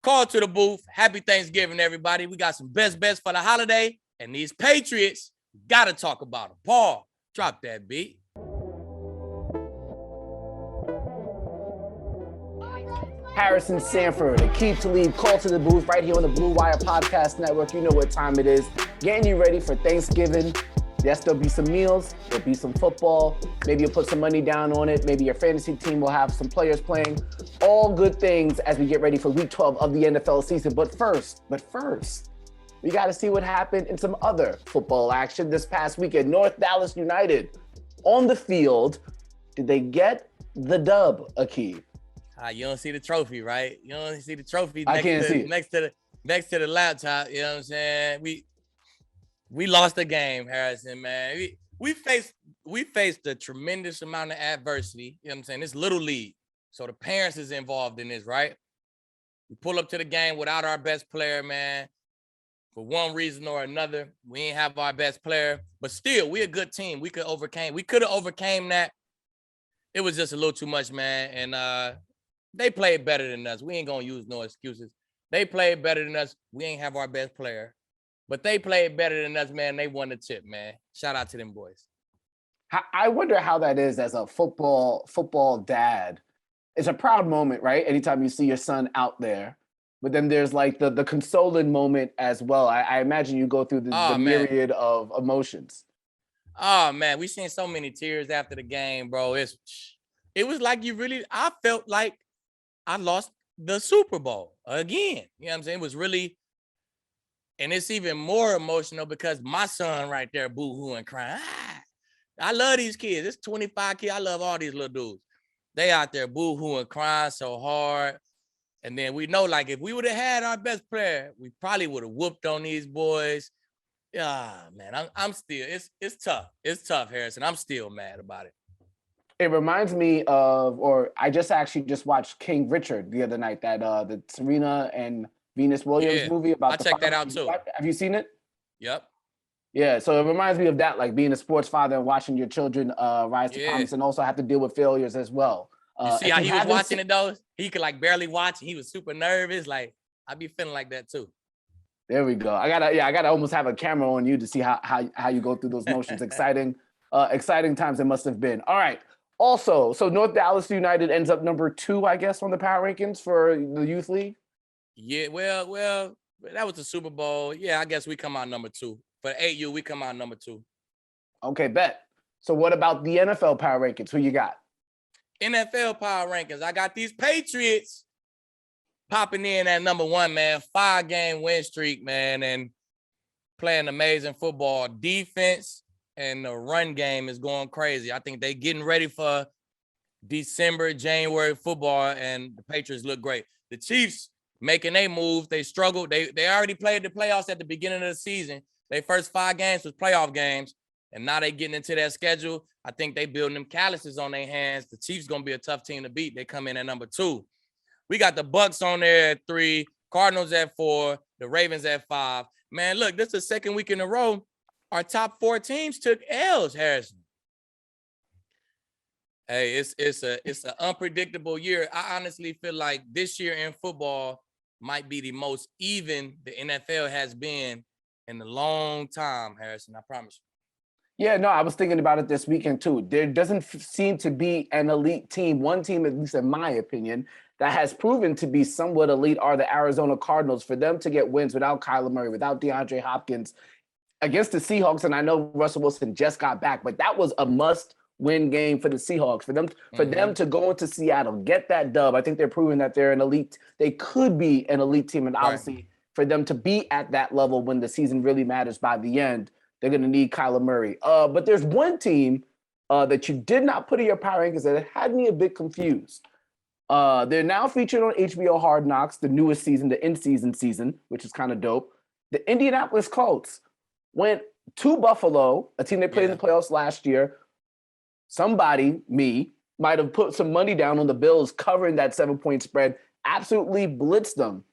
Call to the booth. Happy Thanksgiving, everybody. We got some best bets for the holiday. And these Patriots, got to talk about them. Paul, drop that beat. Harrison Sanford, Aqib Talib, Call to the Booth right here on the Blue Wire Podcast Network. You know what time it is. Getting you ready for Thanksgiving. Yes, there'll be some meals. There'll be some football. Maybe you'll put some money down on it. Maybe your fantasy team will have some players playing. All good things as we get ready for Week 12 of the NFL season. But first, we got to see what happened in some other football action this past weekend. North Dallas United on the field. Did they get the dub, Aqib? You don't see the trophy, right? You don't see the trophy next to the laptop. You know what I'm saying? We lost the game, Harrison, man. We faced a tremendous amount of adversity. You know what I'm saying? It's little league. So the parents is involved in this, right? We pull up to the game without our best player, man. For one reason or another, we ain't have our best player. But still, we a good team. We could have overcame that. It was just a little too much, man. And they played better than us. We ain't gonna use no excuses. They played better than us. We ain't have our best player. But they played better than us, man. They won the tip, man. Shout out to them boys. I wonder how that is as a football dad. It's a proud moment, right? Anytime you see your son out there. But then there's like the consoling moment as well. I imagine you go through the myriad of emotions. Oh, man. We seen so many tears after the game, bro. It was like I felt like I lost the Super Bowl again. You know what I'm saying? It was really, and it's even more emotional because my son right there boo-hooing, crying. I love these kids. It's 25 kids. I love all these little dudes. They out there boo-hooing, crying so hard. And then we know, like, if we would have had our best player, we probably would have whooped on these boys. Yeah, man, I'm still, it's tough. It's tough, Harrison. I'm still mad about it. It reminds me of, or I just watched King Richard the other night, that the Serena and Venus Williams movie about. I checked that out too. Have you seen it? Yep. Yeah, so it reminds me of that, like being a sports father and watching your children rise to prominence and also have to deal with failures as well. You see how he was watching it though? He could like barely watch. He was super nervous. Like I be feeling like that too. There we go. I gotta almost have a camera on you to see how you go through those motions. Exciting times it must have been. All right. Also, so North Dallas United ends up number 2, I guess, on the power rankings for the youth league. Yeah, well, that was the Super Bowl. Yeah, I guess we come out number 2. For 8U, we come out number 2. Okay, bet. So what about the NFL power rankings? Who you got? NFL power rankings. I got these Patriots popping in at number 1, man. 5-game win streak, man, and playing amazing football. Defense and the run game is going crazy. I think they getting ready for December, January football, and the Patriots look great. The Chiefs making a move. They struggled. They already played the playoffs at the beginning of the season. Their first 5 games was playoff games, and now they getting into that schedule. I think they building them calluses on their hands. The Chiefs going to be a tough team to beat. They come in at number 2. We got the Bucks on there at 3, Cardinals at 4, the Ravens at 5. Man, look, this is the second week in a row our top 4 teams took L's, Harrison. Hey, it's an unpredictable year. I honestly feel like this year in football might be the most even the NFL has been in a long time, Harrison. I promise you. Yeah, no, I was thinking about it this weekend too. There doesn't seem to be an elite team. One team, at least in my opinion, that has proven to be somewhat elite are the Arizona Cardinals. For them to get wins without Kyler Murray, without DeAndre Hopkins, against the Seahawks, and I know Russell Wilson just got back, but that was a must-win game for the Seahawks. For them to go into Seattle, get that dub, I think they're proving that they're an elite. They could be an elite team, and obviously for them to be at that level when the season really matters by the end, they're going to need Kyler Murray. But there's one team that you did not put in your power rankings that had me a bit confused. They're now featured on HBO Hard Knocks, the newest season, the in-season season, which is kind of dope. The Indianapolis Colts went to Buffalo, a team they played in the playoffs last year. Somebody, me, might have put some money down on the Bills covering that 7-point spread, absolutely blitzed them.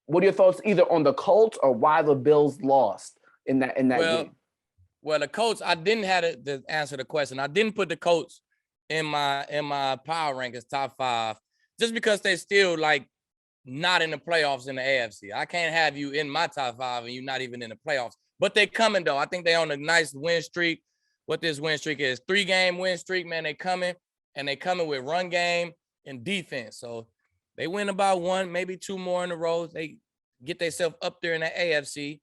What are your thoughts either on the Colts or why the Bills lost in that game? Well, the Colts, I didn't have to answer the question. I didn't put the Colts in my power rankings top 5 just because they still like not in the playoffs in the AFC. I can't have you in my top 5 and you not even in the playoffs. But they coming, though. I think they on a nice win streak. What this win streak is, 3-game win streak, man. They coming, and they coming with run game and defense. So they win about 1, maybe 2 more in a row. They get themselves up there in the AFC.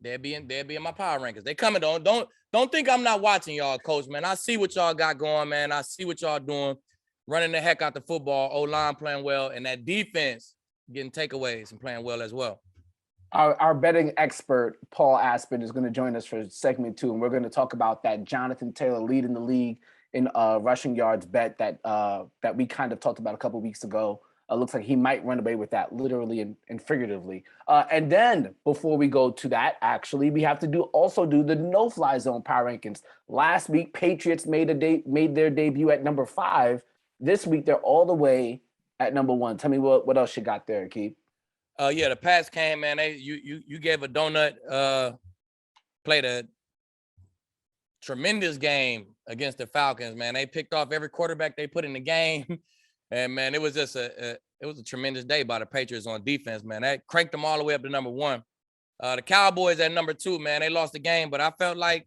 They'll be in my power rankings. They coming, though. Don't think I'm not watching y'all, coach, man. I see what y'all got going, man. I see what y'all doing, running the heck out the football, O-line playing well, and that defense getting takeaways and playing well as well. Our betting expert, Paul Aspen, is going to join us for segment 2, and we're going to talk about that Jonathan Taylor leading the league in rushing yards bet that we kind of talked about a couple of weeks ago. Looks like he might run away with that literally and figuratively. And then before we go to that, actually, we have to also do the no-fly zone power rankings. Last week, Patriots made their debut at number 5. This week, they're all the way at number 1. Tell me what else you got there, Aqib. Yeah, the Pats came, man. You gave a donut, played a tremendous game against the Falcons, man. They picked off every quarterback they put in the game. And, man, it was just a tremendous day by the Patriots on defense, man. That cranked them all the way up to number 1. The Cowboys at number 2, man. They lost the game, but I felt like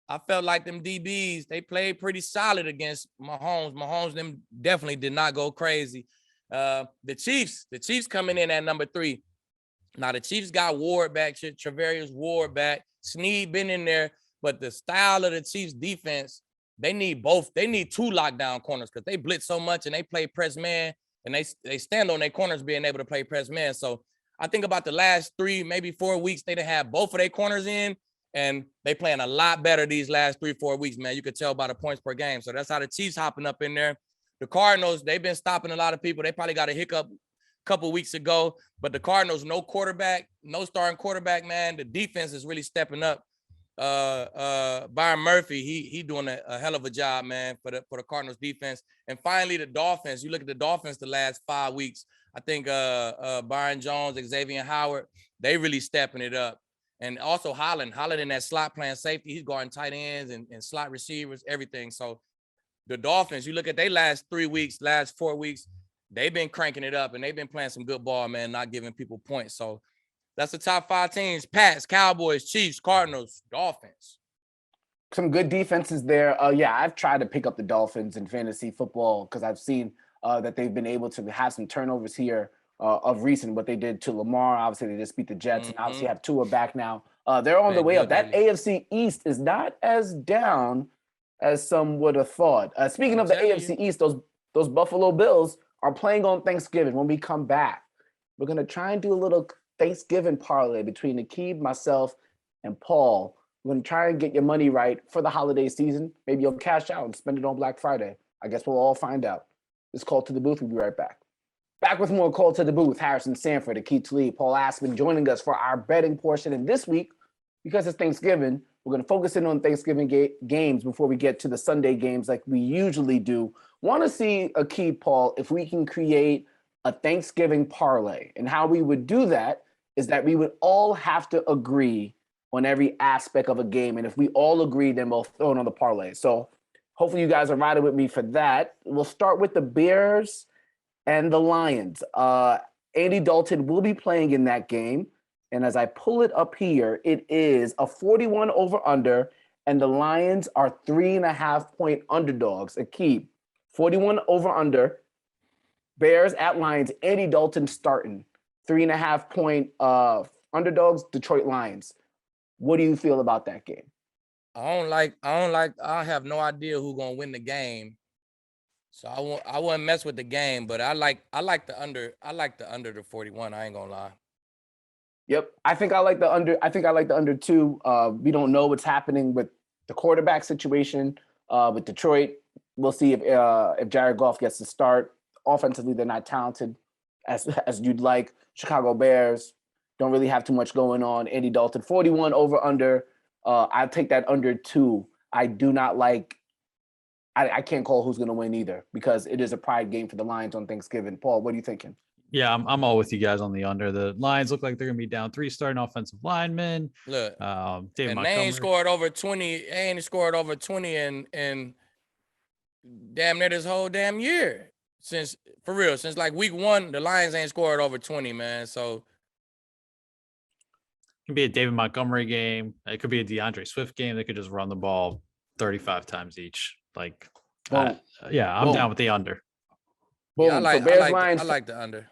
them DBs, they played pretty solid against Mahomes. Mahomes, them definitely did not go crazy. The Chiefs coming in at number 3. Now, the Chiefs got Ward back, Travarius Ward back. Snead been in there, but the style of the Chiefs defense, they need both. They need 2 lockdown corners because they blitz so much and they play press man, and they stand on their corners being able to play press man. So I think about the last 3, maybe 4 weeks, they done have both of their corners in, and they playing a lot better these last 3-4 weeks, man. You could tell by the points per game. So that's how the Chiefs hopping up in there. The Cardinals, they've been stopping a lot of people. They probably got a hiccup a couple weeks ago, but the Cardinals, no starting quarterback, man. The defense is really stepping up. Byron Murphy, he doing a hell of a job, man, for the Cardinals defense. And finally, the Dolphins. You look at the Dolphins the last 5 weeks. I think Byron Jones, Xavier Howard, they really stepping it up. And also Holland in that slot playing safety. He's guarding tight ends and slot receivers, everything. So the Dolphins, you look at their last 4 weeks, they've been cranking it up, and they've been playing some good ball, man, not giving people points. So that's the top 5 teams: Pats, Cowboys, Chiefs, Cardinals, Dolphins. Some good defenses there. Yeah, I've tried to pick up the Dolphins in fantasy football because I've seen that they've been able to have some turnovers here of recent, what they did to Lamar. Obviously, they just beat the Jets, and obviously have Tua back now. They're on the way up. That AFC East is not as down as some would have thought. Speaking of the AFC East, those Buffalo Bills are playing on Thanksgiving. When we come back, we're going to try and do a little Thanksgiving parlay between Aqib, myself, and Paul. We're going to try and get your money right for the holiday season. Maybe you'll cash out and spend it on Black Friday. I guess we'll all find out. This Call to the Booth. We'll be right back. Back with more Call to the Booth. Harrison Sanford, Aqib Talib, Paul Aspen joining us for our betting portion. And this week, because it's Thanksgiving, we're going to focus in on Thanksgiving games before we get to the Sunday games like we usually do. Want to see, Aqib, Paul, if we can create a Thanksgiving parlay. And how we would do that is that we would all have to agree on every aspect of a game. And if we all agree, then we'll throw it on the parlay. So hopefully you guys are riding with me for that. We'll start with the Bears and the Lions. Andy Dalton will be playing in that game. And as I pull it up here, it is a 41 over under, and the Lions are 3.5-point underdogs. Aqib, 41 over under, Bears at Lions, Andy Dalton starting, 3.5-point underdogs, Detroit Lions. What do you feel about that game? I have no idea who's gonna win the game. So I wouldn't mess with the game, but I like the under. I like the under the 41. I ain't gonna lie. Yep, I think I like the under. I think I like the under too. We don't know what's happening with the quarterback situation with Detroit. We'll see if Jared Goff gets to start. Offensively, they're not talented as you'd like. Chicago Bears don't really have too much going on. Andy Dalton, 41 over under. I'll take that under 2. I do not like. I can't call who's going to win either because it is a pride game for the Lions on Thanksgiving. Paul, what are you thinking? Yeah, I'm all with you guys on the under. The Lions look like they're going to be down 3 starting offensive linemen. Look, David and they ain't scored over 20. They ain't scored over 20 and damn near this whole damn year. since like week 1, the Lions ain't scored over 20, man. So It could be a David Montgomery game. It could be a DeAndre Swift game. They could just run the ball 35 times each. Like, Boom. I'm Boom. down with the under. yeah, Boom. So Bears Lions. I like the under.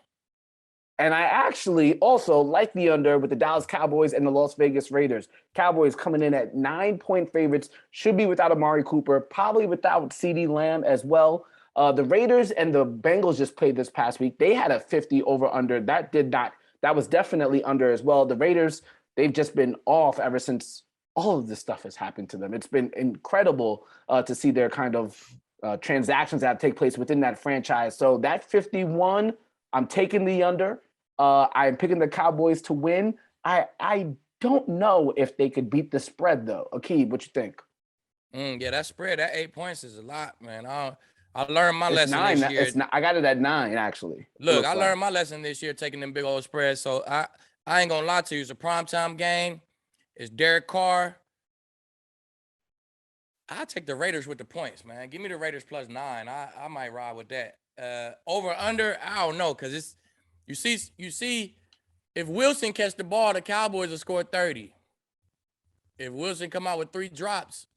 And I actually also like the under with the Dallas Cowboys and the Las Vegas Raiders. Cowboys coming in at 9-point favorites, should be without Amari Cooper, probably without CeeDee Lamb as well. The Raiders and the Bengals just played this past week. They had a 50 over under. That was definitely under as well. The Raiders, they've just been off ever since all of this stuff has happened to them. It's been incredible to see their kind of transactions that take place within that franchise. So that 51, I'm taking the under. I'm picking the Cowboys to win. I don't know if they could beat the spread though. Aqib, what you think? Yeah, that spread, that 8 points is a lot, man. I learned my It's lesson 9. this year. I got it at 9 actually. Look, I learned my lesson this year taking them big old spreads. So I ain't gonna lie to you. It's a primetime game. It's Derek Carr. I take the Raiders with the points, man. Give me the Raiders plus 9. I might ride with that. Over under, I don't know, because it's you see if Wilson catch the ball, the Cowboys will score 30. If Wilson come out with 3 drops,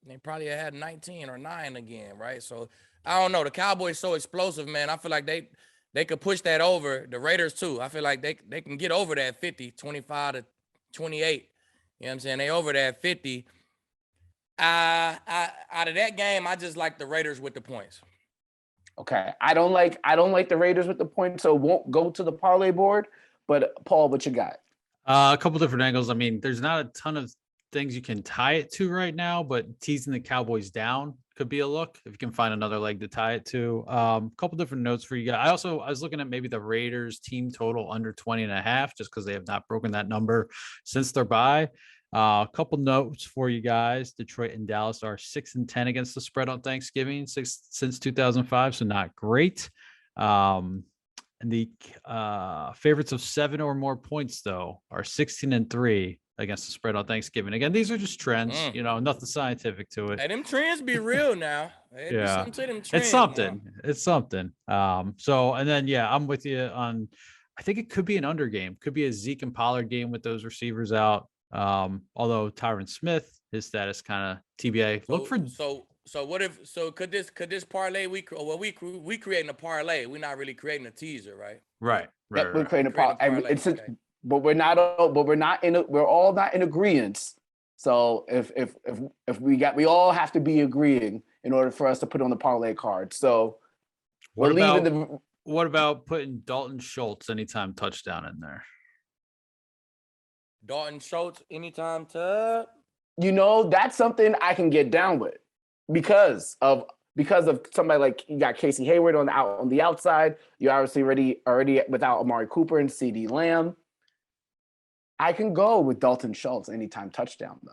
they probably had 19 or 9 again, right? So I don't know. The Cowboys so explosive, man. I feel like they could push that over. The Raiders too. I feel like they can get over that 50, 25 to 28. You know what I'm saying? They over that 50. Out of that game, I just like the Raiders with the points. Okay. I don't like the Raiders with the points, so it won't go to the parlay board. But Paul, what you got? A couple different angles. I mean, there's not a ton of things you can tie it to right now, but teasing the Cowboys down could be a look if you can find another leg to tie it to. A couple different notes for you guys. I was looking at maybe the Raiders team total under 20.5, just because they have not broken that number since their bye. A couple notes for you guys. Detroit and Dallas are 6-10 against the spread on Thanksgiving since 2005, so not great. And the favorites of 7 or more points, though, are 16-3 against the spread on Thanksgiving. Again, these are just trends, nothing scientific to it. Hey, them trends be real now. Yeah, to them trends, it's something. It's something. So, and then, I'm with you on, I think it could be an under game. Could be a Zeke and Pollard game with those receivers out. Although Tyron Smith, his status kind of TBA. Could this parlay we creating a parlay? We're not really creating a teaser, right? Right. Yep, we're creating a parlay. Okay. But we're all not in agreement. So if we all have to be agreeing in order for us to put on the parlay card. So what about putting Dalton Schultz anytime touchdown in there? Dalton Schultz anytime to, that's something I can get down with because of somebody like you got Casey Hayward on the outside. You're obviously already without Amari Cooper and CeeDee Lamb. I can go with Dalton Schultz anytime touchdown though.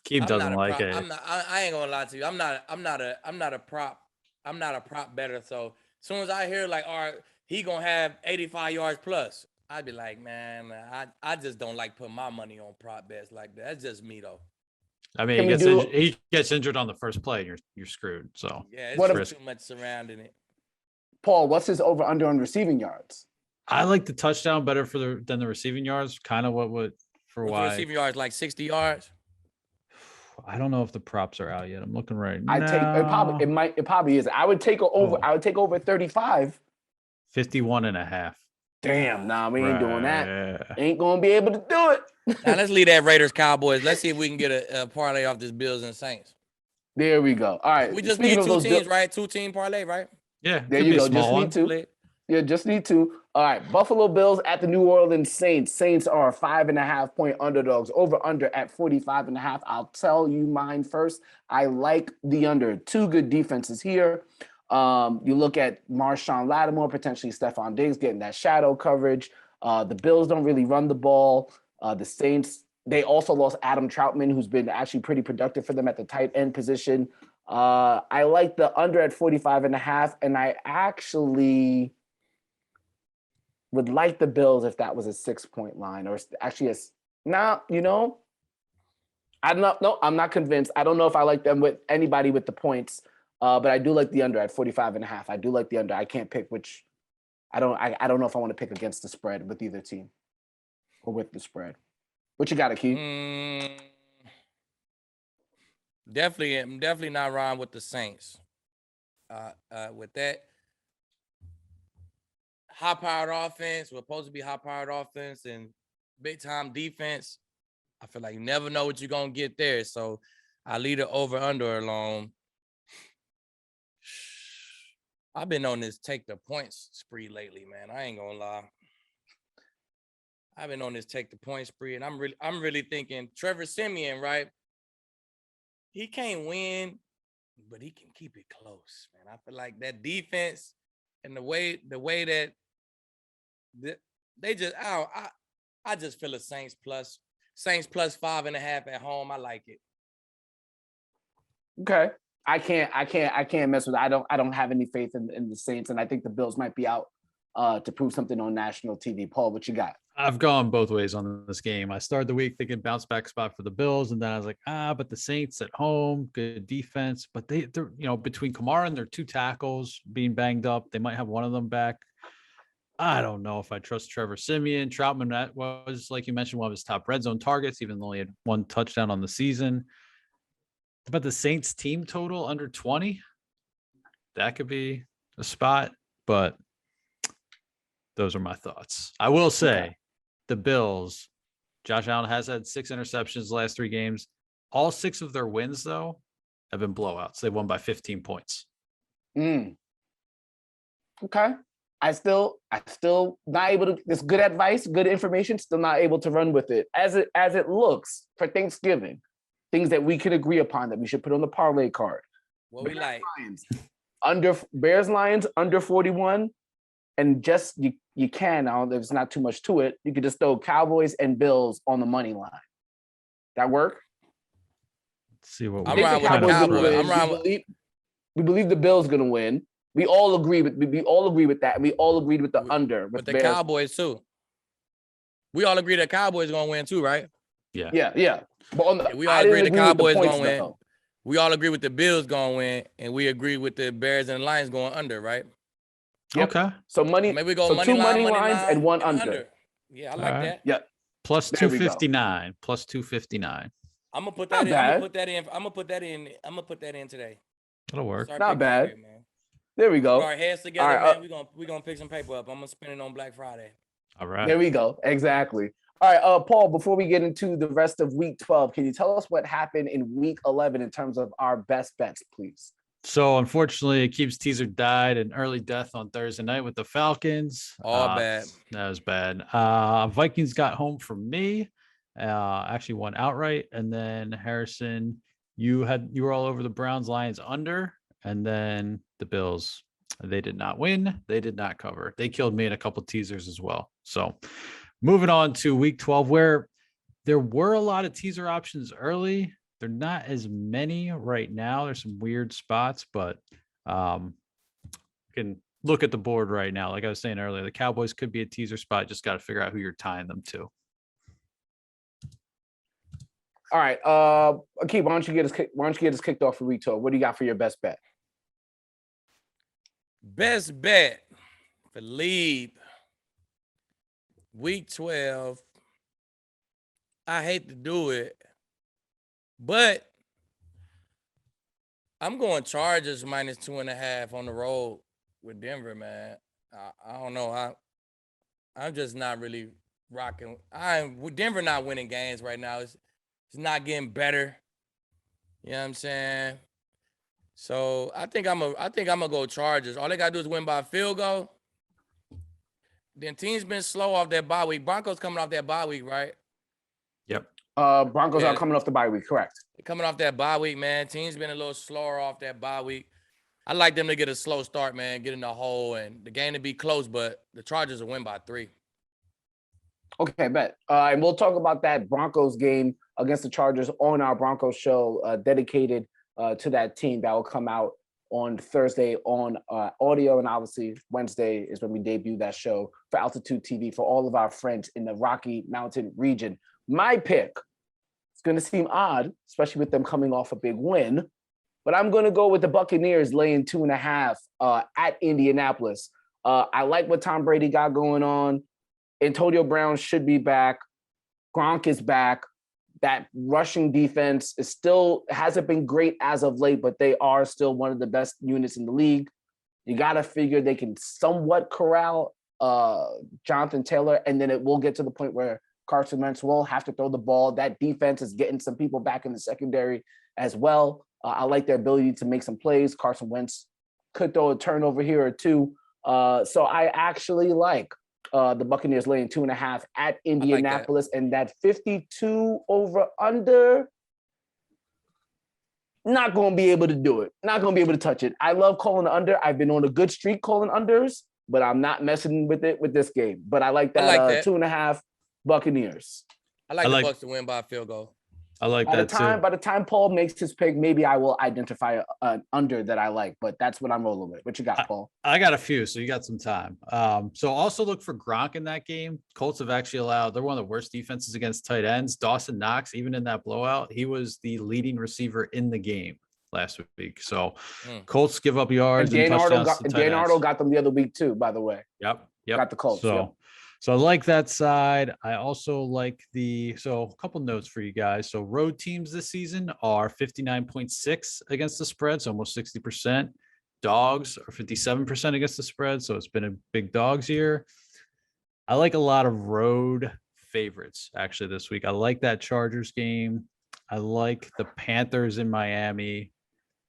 Keith doesn't like it. I ain't gonna lie to you. I'm not a prop better. So as soon as I hear like, all right, he gonna have 85 yards plus, I'd be like, man, I just don't like putting my money on prop bets like that. That's just me though. I mean, he gets injured on the first play, you're screwed. So yeah, it's too much surrounding it. Paul, what's his over under on receiving yards? I like the touchdown better than the receiving yards. Kind of why the receiving yards like 60 yards. I don't know if the props are out yet. I'm looking right now. It probably is. I would take over. I would take over 35. 51.5. Damn, we ain't doing that. Yeah. Ain't gonna be able to do it. Now let's leave that Raiders Cowboys. Let's see if we can get a parlay off this Bills and Saints. There we go. All right. We just need 2 teams, right? 2-team parlay, right? Yeah. There you go. Just need 2. Yeah, just need 2. All right. Buffalo Bills at the New Orleans Saints. Saints are 5.5-point underdogs. Over under at 45.5. I'll tell you mine first. I like the under. 2 good defenses here. You look at Marshawn Lattimore, potentially Stephon Diggs getting that shadow coverage. The Bills don't really run the ball. The Saints, they also lost Adam Troutman, who's been actually pretty productive for them at the tight end position. I like the under at 45.5, and I actually would like the Bills if that was a 6-point line, or actually I'm not convinced. I don't know if I like them with anybody with the points. But I do like the under at 45.5. I do like the under. I can't pick which. I don't know if I want to pick against the spread with either team or with the spread. What you got, Aqib? Definitely not riding with the Saints. With that high-powered offense, we're supposed to be high-powered offense and big-time defense. I feel like you never know what you're gonna get there. So I leave the over/under alone. I've been on this take the points spree lately, man. I ain't gonna lie. I've been on this take the point spree, and I'm really thinking Trevor Siemian, right? He can't win, but he can keep it close, man. I feel like that defense and the way that they just I just feel a Saints plus 5.5 at home. I like it. Okay. I can't mess with it. I don't have any faith in the Saints, and I think the Bills might be out to prove something on national TV. Paul, what you got? I've gone both ways on this game. I started the week thinking bounce back spot for the Bills, and then I was like, but the Saints at home, good defense, but they're between Kamara and their two tackles being banged up, they might have one of them back. I don't know if I trust Trevor Siemian. Troutman, that was, like you mentioned, one of his top red zone targets, even though he had one touchdown on the season. But the Saints team total under 20, that could be a spot, but those are my thoughts. I will say the Bills, Josh Allen has had 6 interceptions the last 3 games. All 6 of their wins, though, have been blowouts. They won by 15 points. Okay. I still not able to, this good advice, good information, still not able to run with it. As it looks for Thanksgiving, things that we could agree upon that we should put on the parlay card. What we like. Bears Lions under 41, and just you can, there's not too much to it. You could just throw Cowboys and Bills on the money line. That work? Let's see what I'm riding with the Cowboys. We believe the Bills gonna win. We all agree with that. We all agreed with the under with the Bears. Cowboys too. We all agree that Cowboys gonna win too, right? Yeah. But we all agree the Cowboys gonna win. Though. We all agree with the Bills gonna win, and we agree with the Bears and the Lions going under, right? Yep. Okay. So maybe we go money 2 money lines and one under. Yeah, I like that. Yep. Plus 259. Plus 259. I'm gonna put that in. I'm gonna put that in today. That'll work. Not bad. Here, man. There we go. Put our heads together, man. We're gonna pick some paper up. I'm gonna spend it on Black Friday. All right. There we go. Exactly. All right, Paul, before we get into the rest of week 12, can you tell us what happened in week 11 in terms of our best bets, please? So, unfortunately, Aqib's teaser died an early death on Thursday night with the Falcons. Bad. That was bad. Vikings got home for me. Actually won outright. And then, Harrison, you were all over the Browns Lions under. And then the Bills, they did not win. They did not cover. They killed me in a couple teasers as well. So, moving on to week 12, where there were a lot of teaser options early. They're not as many right now. There's some weird spots, but you can look at the board right now. Like I was saying earlier, the Cowboys could be a teaser spot. Just got to figure out who you're tying them to. All right. Aqib, why don't you get us kicked off for week 12? What do you got for your best bet? Best bet for Leap. Week 12. I hate to do it, but I'm going Chargers minus 2.5 on the road with Denver, man. I don't know. I'm just not really rocking. With Denver not winning games right now. It's not getting better. You know what I'm saying? So I think I'm gonna go Chargers. All they gotta do is win by a field goal. Then teams been slow off their bye week. Broncos coming off their bye week, right? Yep. Broncos are coming off the bye week, correct? They're coming off that bye week, man. Teams been a little slower off that bye week. I like them to get a slow start, man. Get in the hole and the game to be close, but the Chargers will win by 3. Okay, bet. And we'll talk about that Broncos game against the Chargers on our Broncos show dedicated to that team that will come out on Thursday on audio, and obviously Wednesday is when we debut that show for Altitude TV for all of our friends in the Rocky Mountain region. My pick, it's going to seem odd, especially with them coming off a big win, but I'm going to go with the Buccaneers laying 2.5 at Indianapolis. I like what Tom Brady got going on. Antonio Brown should be back. Gronk is back. That rushing defense hasn't been great as of late, but they are still one of the best units in the league. You got to figure they can somewhat corral Jonathan Taylor, and then it will get to the point where Carson Wentz will have to throw the ball. That defense is getting some people back in the secondary as well. I like their ability to make some plays. Carson Wentz could throw a turnover here or two. So I actually like the Buccaneers laying 2.5 at Indianapolis, and that 52 over under. Not going to be able to do it. Not going to be able to touch it. I love calling the under. I've been on a good streak calling unders, but I'm not messing with it with this game. But I like that, 2.5 Buccaneers. I like the Bucs to win by a field goal. I like that too. By the time Paul makes his pick, maybe I will identify an under that I like, but that's what I'm rolling with. What you got, Paul? I got a few, so you got some time. So also look for Gronk in that game. Colts have actually they're one of the worst defenses against tight ends. Dawson Knox, even in that blowout, he was the leading receiver in the game last week. So Colts give up yards and touchdowns. Dan Arnold got them the other week too, by the way. Yep. Got the Colts. So I like that side. I also like so a couple notes for you guys. So road teams this season are 59.6 against the spread, so almost 60%. Dogs are 57% against the spread, so it's been a big dogs year. I like a lot of road favorites actually this week. I like that Chargers game. I like the Panthers in Miami.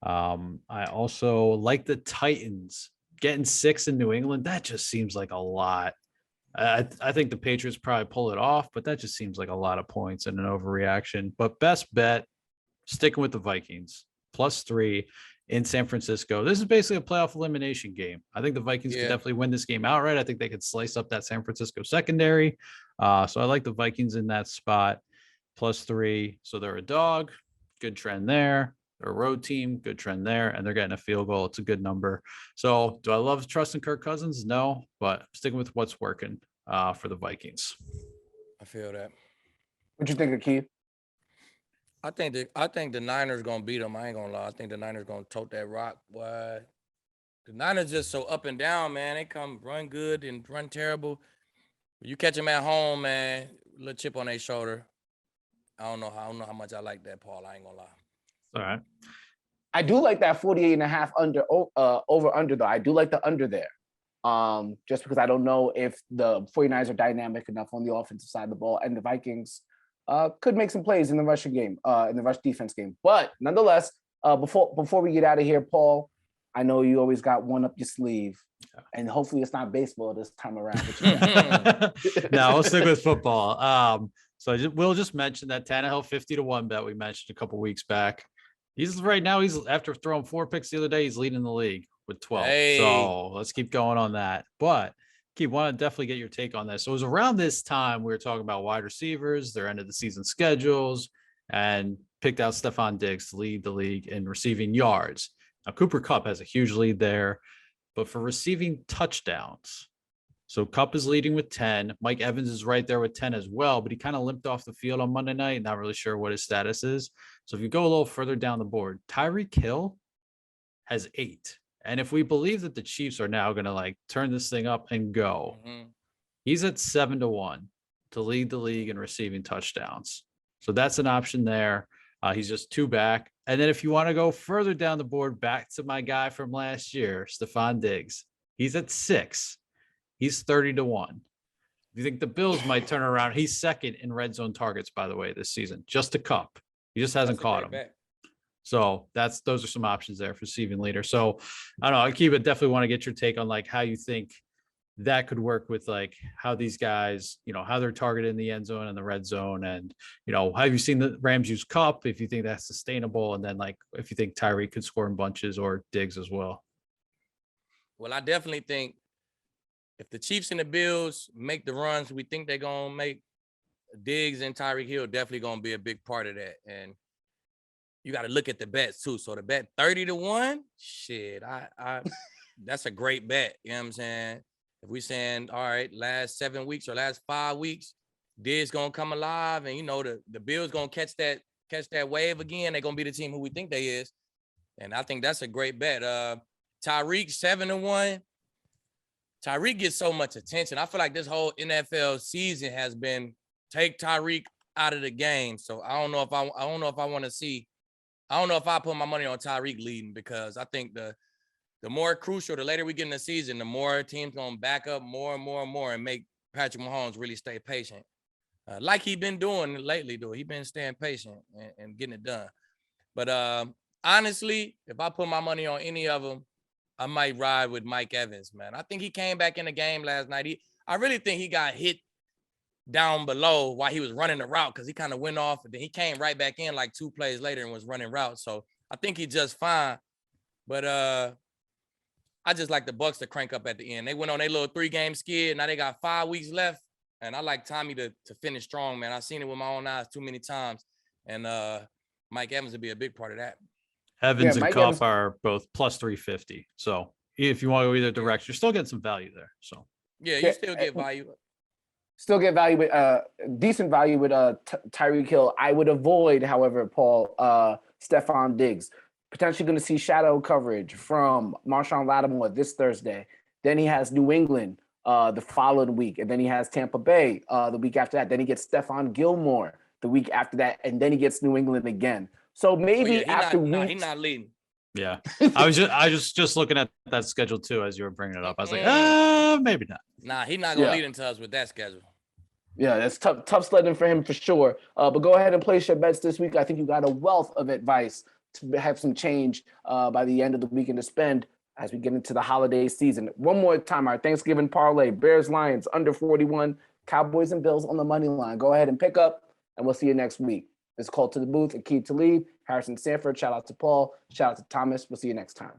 I also like the Titans getting 6 in New England. That just seems like a lot. I think the Patriots probably pull it off, but that just seems like a lot of points and an overreaction. But best bet, sticking with the Vikings, +3 in San Francisco. This is basically a playoff elimination game. I think the Vikings could definitely win this game outright. I think they could slice up that San Francisco secondary. So I like the Vikings in that spot, +3. So they're a dog, good trend there. They're a road team, good trend there, and they're getting a field goal. It's a good number. So do I love trusting Kirk Cousins? No, but I'm sticking with what's working for the Vikings. I feel that. What you think, Aqib? I think the Niners gonna beat them. I ain't gonna lie. I think the Niners gonna tote that rock. Boy, the Niners just so up and down, man. They come run good and run terrible. You catch them at home, man. Little chip on their shoulder. I don't know how much I like that, Paul. I ain't gonna lie. All right. I do like that 48.5 over under though. I do like the under there. Just because I don't know if the 49ers are dynamic enough on the offensive side of the ball, and the Vikings could make some plays in the rushing game, in the rush defense game. But nonetheless, before we get out of here, Paul, I know you always got one up your sleeve, and hopefully it's not baseball this time around. No, we'll stick with football. So we'll just mention that Tannehill 50-1 bet we mentioned a couple weeks back. He's after throwing 4 picks the other day, he's leading the league with 12. Hey. So let's keep going on that. But Keith, want to definitely get your take on this. So it was around this time we were talking about wide receivers, their end of the season schedules, and picked out Stephon Diggs to lead the league in receiving yards. Now Cooper Kupp has a huge lead there, but for receiving touchdowns, so Kupp is leading with 10. Mike Evans is right there with 10 as well, but he kind of limped off the field on Monday night. Not really sure what his status is. So if you go a little further down the board, Tyreek Hill has 8. And if we believe that the Chiefs are now going to turn this thing up and go, he's at 7-1 to lead the league in receiving touchdowns. So that's an option there. He's just 2 back. And then if you want to go further down the board, back to my guy from last year, Stephon Diggs, he's at 6. He's 30-1. If you think the Bills might turn around, he's second in red zone targets, by the way, this season. Just a Kupp. He just hasn't caught him. Bet. So those are some options there for receiving leader. So I don't know, Aqib, I definitely want to get your take on how you think that could work with how these guys, how they're targeted in the end zone and the red zone. And, have you seen the Rams use Kupp, if you think that's sustainable? And then if you think Tyreek could score in bunches or Diggs as well. Well, I definitely think if the Chiefs and the Bills make the runs we think they're going to make, Diggs and Tyreek Hill definitely going to be a big part of that. And you got to look at the bets too. So the bet 30-1, shit, I that's a great bet. You know what I'm saying? If we saying, all right, last 7 weeks or last 5 weeks, Diggs going to come alive, and the Bills going to catch that wave again. They're going to be the team who we think they is. And I think that's a great bet. Tyreek 7-1. Tyreek gets so much attention. I feel like this whole NFL season has been take Tyreek out of the game. So I don't know if I want to see. I don't know if I put my money on Tyreek leading, because I think the more crucial, the later we get in the season, the more teams gonna back up more and more and more and make Patrick Mahomes really stay patient, like he been doing lately. Though he been staying patient and getting it done. But honestly, if I put my money on any of them, I might ride with Mike Evans, man. I think he came back in the game last night. I really think he got hit down below while he was running the route, because he kind of went off, and then he came right back in like 2 plays later and was running routes. So I think he just fine. But I just like the Bucs to crank up at the end. They went on their little 3-game skid. Now they got 5 weeks left, and I like Tommy to finish strong, man. I've seen it with my own eyes too many times, and Mike Evans would be a big part of that. Evans and Cup are both plus 350. So if you want to go either direction, you're still getting some value there. So yeah, you still get value. Still get value with decent value with Tyreek Hill. I would avoid, however, Paul, Stephon Diggs. Potentially going to see shadow coverage from Marshawn Lattimore this Thursday. Then he has New England the following week, and then he has Tampa Bay the week after that. Then he gets Stephon Gilmore the week after that, and then he gets New England again. So maybe he's not leading. Yeah, I was just looking at that schedule too as you were bringing it up. I was like, maybe not. Nah, he's not gonna lead into us with that schedule. Yeah, that's tough sledding for him for sure. But go ahead and place your bets this week. I think you got a wealth of advice to have some change by the end of the weekend to spend as we get into the holiday season. One more time, our Thanksgiving parlay: Bears, Lions under 41, Cowboys and Bills on the money line. Go ahead and pick up, and we'll see you next week. This call to the booth, Aqib Talib, Harrison Sanford. Shout out to Paul. Shout out to Thomas. We'll see you next time.